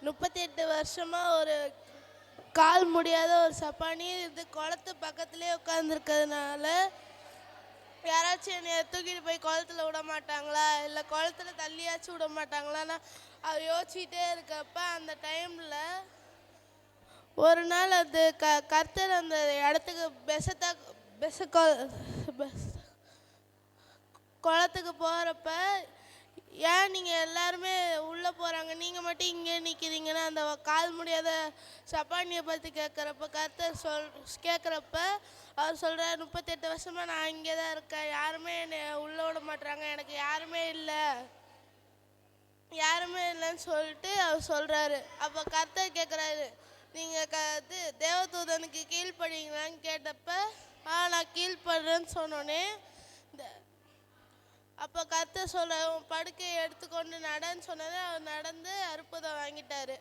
38 வருஷமா ஒரு கால் முடியாத ஒரு சப்பானி இது குளத்து பக்கத்துலேயே உட்காந்துருக்கிறதுனால யாராச்சும் என்னை தூக்கிட்டு போய் குளத்துல விட மாட்டாங்களா, இல்லை குளத்துல தள்ளியாச்சும் விட மாட்டாங்களான்னு அவர் யோசிச்சுட்டே இருக்கப்ப அந்த டைமில் ஒரு நாள் அது கர்த்தர் அந்த இடத்துக்கு குளத்துக்கு போகிறப்ப, ஏன் நீங்கள் எல்லாருமே உள்ளே போகிறாங்க, நீங்கள் மட்டும் இங்கே நிற்கிறீங்கன்னா அந்த கால் முடியாத சப்பானியை பற்றி கேட்குறப்ப கேட்குறப்ப அவர் சொல்கிறார், 38 வருஷமாக நான் இங்கே தான் இருக்கேன், யாருமே என்னை உள்ளே விட மாட்டுறாங்க, எனக்கு யாருமே இல்லைன்னு சொல்லிட்டு அவர் சொல்கிறாரு. அப்போ கர்த்தர் கேட்குறாரு, நீங்கள் தேவதூதனுக்கு கீழ்ப்படுவீங்களான்னு கேட்டப்ப நான் கீழ்ப்படுறேன்னு சொன்னோன்னே அப்போ கர்த்தர் சொல்ற உன் படுக்கையை எடுத்துக்கொண்டு நடன்னு சொன்னது அவர் நடந்து அற்புதம் வாங்கிட்டாரு.